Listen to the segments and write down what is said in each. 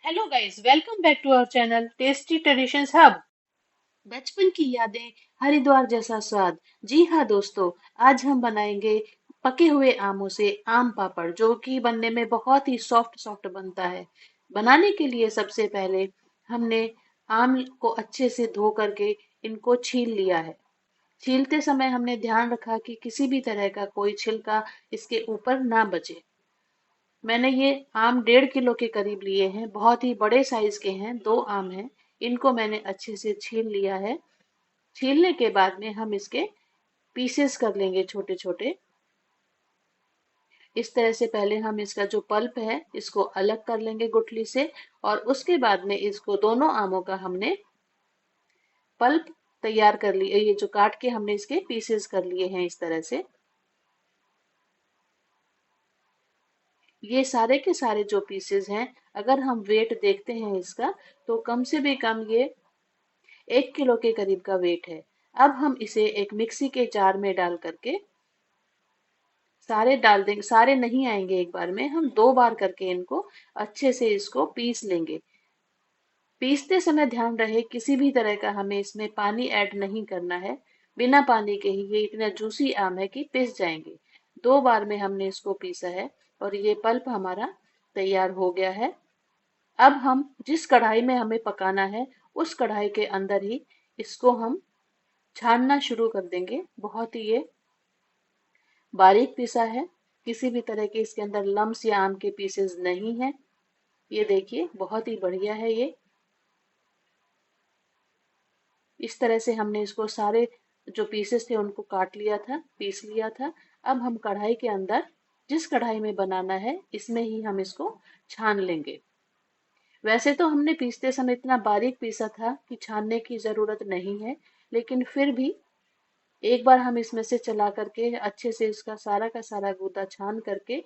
Hello guys, welcome back to our channel tasty traditions hub. बचपन की यादें, हरिद्वार जैसा स्वाद। जी हाँ दोस्तों, आज हम बनाएंगे पके हुए आमों से आम पापड़, जो कि बनने में बहुत ही सॉफ्ट सॉफ्ट बनता है। बनाने के लिए सबसे पहले हमने आम को अच्छे से धो करके इनको छील लिया है। छीलते समय हमने ध्यान रखा कि किसी भी तरह का कोई छिलका इसके ऊपर ना बचे। मैंने ये आम 1.5 किलो के करीब लिए हैं, बहुत ही बड़े साइज के हैं, 2 आम हैं। इनको मैंने अच्छे से छील लिया है। छीलने के बाद में हम इसके पीसेस कर लेंगे छोटे छोटे। इस तरह से पहले हम इसका जो पल्प है इसको अलग कर लेंगे गुठली से, और उसके बाद में इसको दोनों आमों का हमने पल्प तैयार कर लिया, ये जो काट के हमने इसके पीसेस कर लिए हैं इस तरह से। ये सारे के सारे जो पीसेस हैं, अगर हम वेट देखते हैं इसका, तो कम से भी कम ये 1 किलो के करीब का वेट है। अब हम इसे एक मिक्सी के जार में डाल करके सारे डाल देंगे। सारे नहीं आएंगे एक बार में, हम 2 बार करके इनको अच्छे से इसको पीस लेंगे। पीसते समय ध्यान रहे किसी भी तरह का हमें इसमें पानी ऐड नहीं करना है। बिना पानी के ही ये इतना जूसी आम है कि पिस जाएंगे। 2 बार में हमने इसको पीसा है और ये पल्प हमारा तैयार हो गया है। अब हम जिस कढ़ाई में हमें पकाना है, उस कढ़ाई के अंदर ही इसको हम छानना शुरू कर देंगे। बहुत ही ये बारीक पिसा है, किसी भी तरह के इसके अंदर लम्स या आम के पीसेस नहीं है। ये देखिए बहुत ही बढ़िया है ये। इस तरह से हमने इसको सारे जो पीसेस थे उनको काट लिया था, पीस लिया था। अब हम कढ़ाई के अंदर, जिस कढ़ाई में बनाना है इसमें ही हम इसको छान लेंगे। वैसे तो हमने पीसते समय इतना बारीक पीसा था कि छानने की जरूरत नहीं है, लेकिन फिर भी एक बार हम इसमें से चला करके अच्छे से इसका सारा का सारा गूदा छान करके,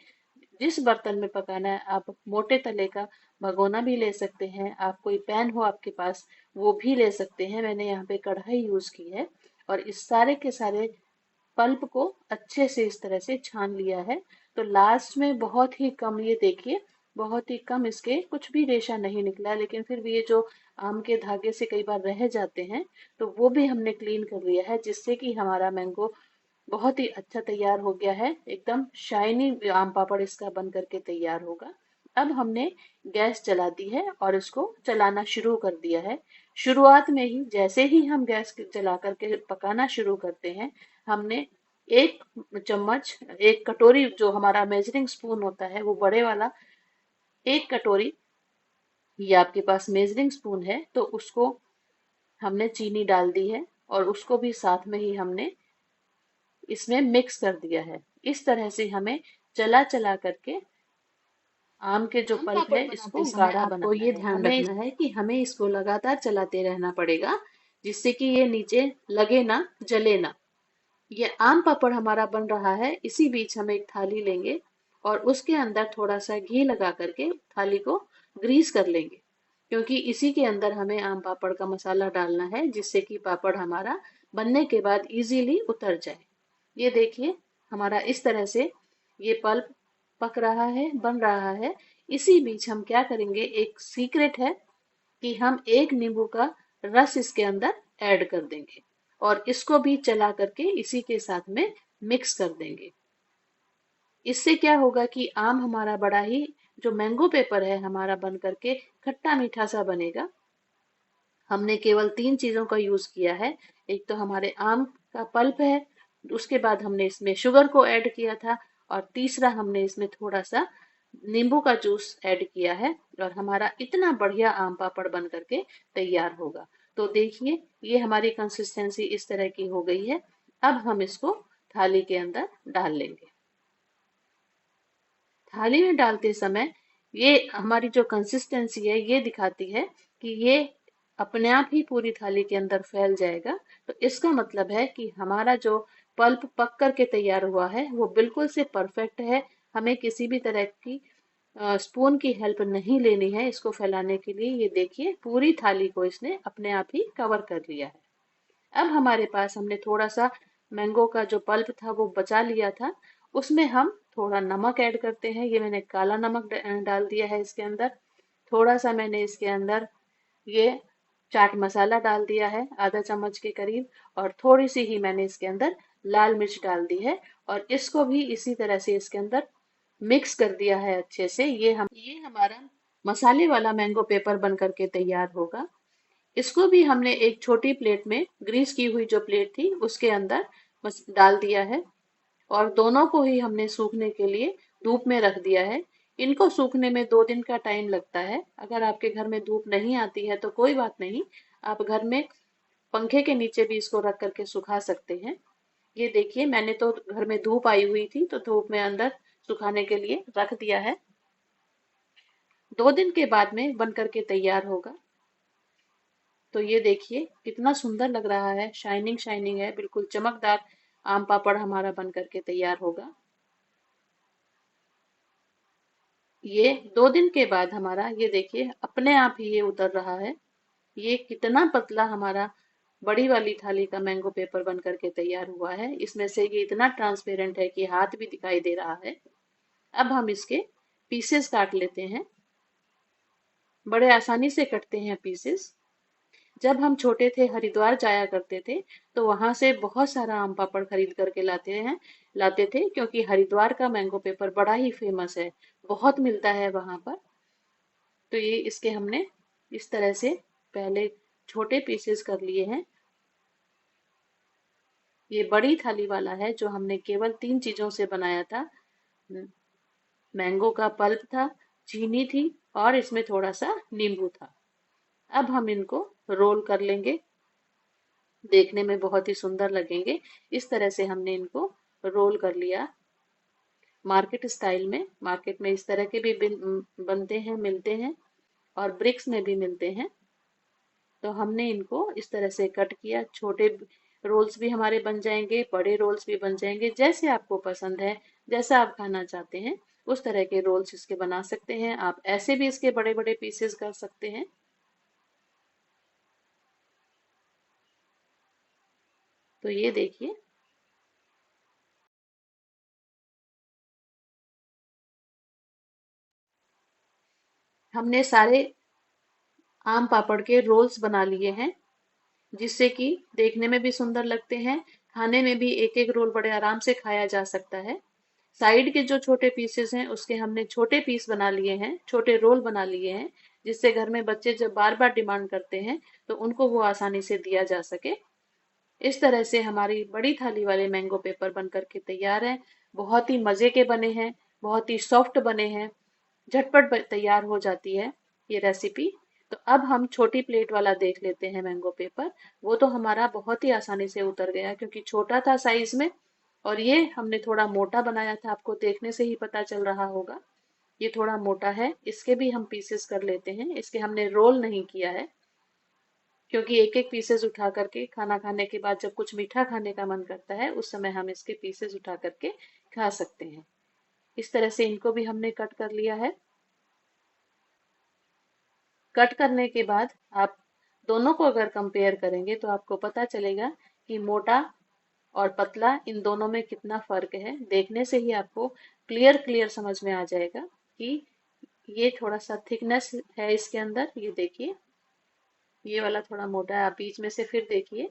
जिस बर्तन में पकाना है, आप मोटे तले का भगोना भी ले सकते हैं, आप कोई पैन हो आपके पास वो भी ले सकते हैं। मैंने यहाँ पे कढ़ाई यूज की है और इस सारे के सारे पल्प को अच्छे से इस तरह से छान लिया है। तो लास्ट में बहुत ही कम, ये देखिए बहुत ही कम इसके कुछ भी रेशा नहीं निकला है, लेकिन फिर भी ये जो आम के धागे से कई बार रह जाते हैं, तो वो भी हमने क्लीन कर लिया है, जिससे कि हमारा मैंगो बहुत ही अच्छा तैयार हो गया है। एकदम शाइनी आम पापड़ इसका बन करके तैयार होगा। अब हमने गैस जला दी है और इसको चलाना शुरू कर दिया है। शुरुआत में ही जैसे ही हम गैस जला करके पकाना शुरू करते हैं, हमने 1 चम्मच, 1 कटोरी, जो हमारा मेजरिंग स्पून होता है वो बड़े वाला, 1 कटोरी, ये आपके पास मेजरिंग स्पून है तो उसको हमने चीनी डाल दी है और उसको भी साथ में ही हमने इसमें मिक्स कर दिया है। इस तरह से हमें चला चला करके आम के जो आम पल्प पापड़ है बनाते इसको समय गाढ़ा आपको बनाना ये है। ध्यान हमें रखना है कि हमें इसको लगातार चलाते रहना पड़ेगा, जिससे कि ये नीचे लगे ना, जले ना। ये आम पापड़ हमारा बन रहा है, इसी बीच हम एक थाली लेंगे और उसके अंदर थोड़ा सा घी लगा करके थाली को ग्रीस कर लेंगे, क्योंकि इसी के अंदर हमें आम पापड़ का मसाला डालना है, जिससे कि पापड़ हमारा बनने के बाद इजीली उतर जाए। ये देखिए हमारा इस तरह से ये पल्प पक रहा है, बन रहा है। इसी बीच हम क्या करेंगे, एक सीक्रेट है कि हम 1 नींबू का रस इसके अंदर ऐड कर देंगे और इसको भी चला करके इसी के साथ में मिक्स कर देंगे। इससे क्या होगा कि आम हमारा बड़ा ही, जो मैंगो पेपर है हमारा, बन करके खट्टा मीठा सा बनेगा। हमने केवल 3 चीजों का यूज किया है। एक तो हमारे आम का पल्प है, उसके बाद हमने इसमें शुगर को ऐड किया था, और तीसरा हमने इसमें थोड़ा सा नींबू का जूस ऐड किया है, और हमारा इतना बढ़िया आम पापड़ बन करके तैयार होगा। तो देखिए ये हमारी कंसिस्टेंसी इस तरह की हो गई है। अब हम इसको थाली के अंदर डाल लेंगे। थाली में डालते समय ये हमारी जो कंसिस्टेंसी है ये दिखाती है कि ये अपने आप ही पूरी थाली के अंदर फैल जाएगा। तो इसका मतलब है कि हमारा जो पल्प पक करके तैयार हुआ है वो बिल्कुल से परफेक्ट है। हमें किसी भी तरह की स्पून की हेल्प नहीं लेनी है इसको फैलाने के लिए। ये देखिए पूरी थाली को इसने अपने आप ही कवर कर लिया है। अब हमारे पास, हमने थोड़ा सा मैंगो का जो पल्प था वो बचा लिया था, उसमें हम थोड़ा नमक ऐड करते हैं। ये मैंने काला नमक डाल दिया है इसके अंदर। थोड़ा सा मैंने इसके अंदर ये चाट मसाला डाल दिया है, आधा चम्मच के करीब, और थोड़ी सी ही मैंने इसके अंदर लाल मिर्च डाल दी है, और इसको भी इसी तरह से इसके अंदर मिक्स कर दिया है अच्छे से। ये हमारा मसाले वाला मैंगो पेपर बन करके तैयार होगा। इसको भी हमने एक छोटी प्लेट में, ग्रीस की हुई जो प्लेट थी उसके अंदर बस डाल दिया है, और दोनों को ही हमने सूखने के लिए धूप में रख दिया है। इनको सूखने में 2 दिन का टाइम लगता है। अगर आपके घर में धूप नहीं आती है तो कोई बात नहीं, आप घर में पंखे के नीचे भी इसको रख करके सुखा सकते हैं। ये देखिए, मैंने तो घर में धूप आई हुई थी तो धूप में अंदर सुखाने के लिए रख दिया है। 2 दिन के बाद में बन करके तैयार होगा। तो ये देखिए कितना सुंदर लग रहा है, शाइनिंग शाइनिंग है, बिल्कुल चमकदार आम पापड़ हमारा बन करके तैयार होगा। ये 2 दिन के बाद हमारा, ये देखिए अपने आप ही ये उतर रहा है। ये कितना पतला हमारा बड़ी वाली थाली का मैंगो पेपर बन करके तैयार हुआ है। इसमें से ये इतना ट्रांसपेरेंट है कि हाथ भी दिखाई दे रहा है। अब हम इसके पीसेस काट लेते हैं। बड़े आसानी से कटते हैं पीसेस। जब हम छोटे थे, हरिद्वार जाया करते थे, तो वहां से बहुत सारा आम पापड़ खरीद करके लाते थे, क्योंकि हरिद्वार का मैंगो पेपर बड़ा ही फेमस है, बहुत मिलता है वहां पर। तो ये इसके हमने इस तरह से पहले छोटे पीसेस कर लिए हैं। ये बड़ी थाली वाला है जो हमने केवल 3 चीजों से बनाया था। मैंगो का पल्प था, चीनी थी, और इसमें थोड़ा सा नींबू था। अब हम इनको रोल कर लेंगे, देखने में बहुत ही सुंदर लगेंगे। इस तरह से हमने इनको रोल कर लिया मार्केट स्टाइल में। मार्केट में इस तरह के भी बनते हैं, मिलते हैं, और ब्रिक्स में भी मिलते हैं। तो हमने इनको इस तरह से कट किया। छोटे रोल्स भी हमारे बन जाएंगे, बड़े रोल्स भी बन जाएंगे, जैसे आपको पसंद है, जैसा आप खाना चाहते हैं उस तरह के रोल्स इसके बना सकते हैं। आप ऐसे भी इसके बड़े बड़े पीसेस कर सकते हैं। तो ये देखिए, हमने सारे आम पापड़ के रोल्स बना लिए हैं, जिससे कि देखने में भी सुंदर लगते हैं, खाने में भी एक एक रोल बड़े आराम से खाया जा सकता है। साइड के जो छोटे पीसेस हैं उसके हमने छोटे पीस बना लिए हैं, छोटे रोल बना लिए हैं, जिससे घर में बच्चे जब बार बार डिमांड करते हैं तो उनको वो आसानी से दिया जा सके। इस तरह से हमारी बड़ी थाली वाले मैंगो पेपर बन करके तैयार है। बहुत ही मजे के बने हैं, बहुत ही सॉफ्ट बने हैं, झटपट तैयार हो जाती है ये रेसिपी। तो अब हम छोटी प्लेट वाला देख लेते हैं मैंगो पेपर। वो तो हमारा बहुत ही आसानी से उतर गया, क्योंकि छोटा था साइज में, और ये हमने थोड़ा मोटा बनाया था, आपको देखने से ही पता चल रहा होगा। ये थोड़ा मोटा है, इसके भी हम पीसेस कर लेते हैं। इसके हमने रोल नहीं किया है, क्योंकि एक एक पीसेस उठा करके खाना खाने के बाद जब कुछ मीठा खाने का मन करता है उस समय हम इसके पीसेस उठा करके खा सकते हैं। इस तरह से इनको भी हमने कट कर लिया है। कट करने के बाद आप दोनों को अगर कंपेयर करेंगे तो आपको पता चलेगा कि मोटा और पतला, इन दोनों में कितना फर्क है। देखने से ही आपको क्लियर क्लियर समझ में आ जाएगा कि ये थोड़ा सा थिकनेस है इसके अंदर। ये देखिए, ये वाला थोड़ा मोटा है। आप बीच में से फिर देखिए,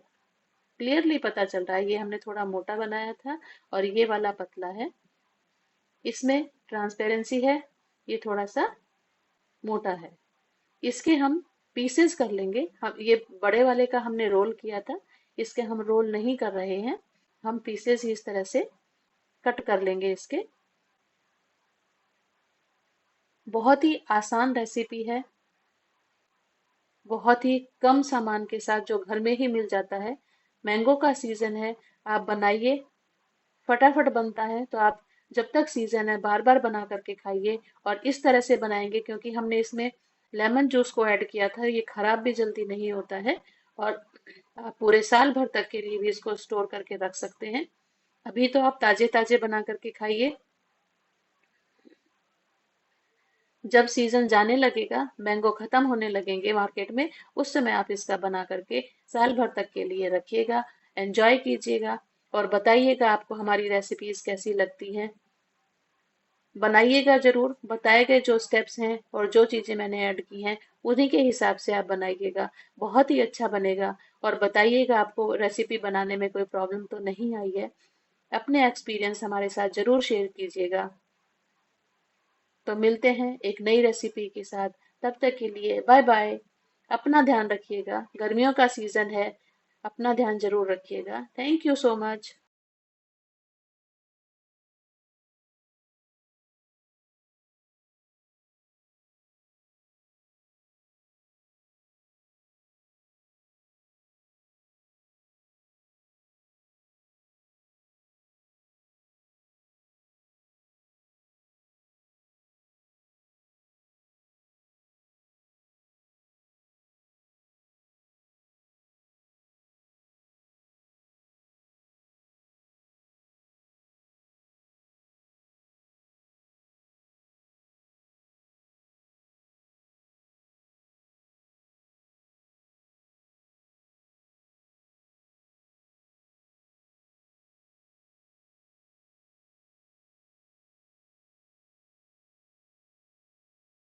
क्लियरली पता चल रहा है ये हमने थोड़ा मोटा बनाया था और ये वाला पतला है। इसमें ट्रांसपेरेंसी है, ये थोड़ा सा मोटा है। इसके हम पीसेस कर लेंगे। हम ये बड़े वाले का हमने रोल किया था, इसके हम रोल नहीं कर रहे हैं, हम पीसेस ही इस तरह से कट कर लेंगे इसके। बहुत ही आसान रेसिपी है, बहुत ही कम सामान के साथ जो घर में ही मिल जाता है। मैंगो का सीजन है, आप बनाइए, फटाफट बनता है। तो आप जब तक सीजन है बार बार बना करके खाइए। और इस तरह से बनाएंगे क्योंकि हमने इसमें लेमन जूस को ऐड किया था, ये खराब भी जल्दी नहीं होता है, और आप पूरे साल भर तक के लिए भी इसको स्टोर करके रख सकते हैं। अभी तो आप ताजे ताजे बना करके खाइए। जब सीजन जाने लगेगा, मैंगो खत्म होने लगेंगे मार्केट में, उस समय आप इसका बना करके साल भर तक के लिए रखिएगा, एंजॉय कीजिएगा, और बताइएगा आपको हमारी रेसिपीज कैसी लगती हैं। बनाइएगा जरूर, बताए गए जो स्टेप्स हैं और जो चीजें मैंने ऐड की हैं उन्हीं के हिसाब से आप बनाइएगा। बहुत ही अच्छा बनेगा। और बताइएगा आपको रेसिपी बनाने में कोई प्रॉब्लम तो नहीं आई है। अपने एक्सपीरियंस हमारे साथ जरूर शेयर कीजिएगा। तो मिलते हैं एक नई रेसिपी के साथ। तब तक के लिए बाय बाय। अपना ध्यान रखिएगा, गर्मियों का सीजन है, अपना ध्यान जरूर रखिएगा। Thank you so much.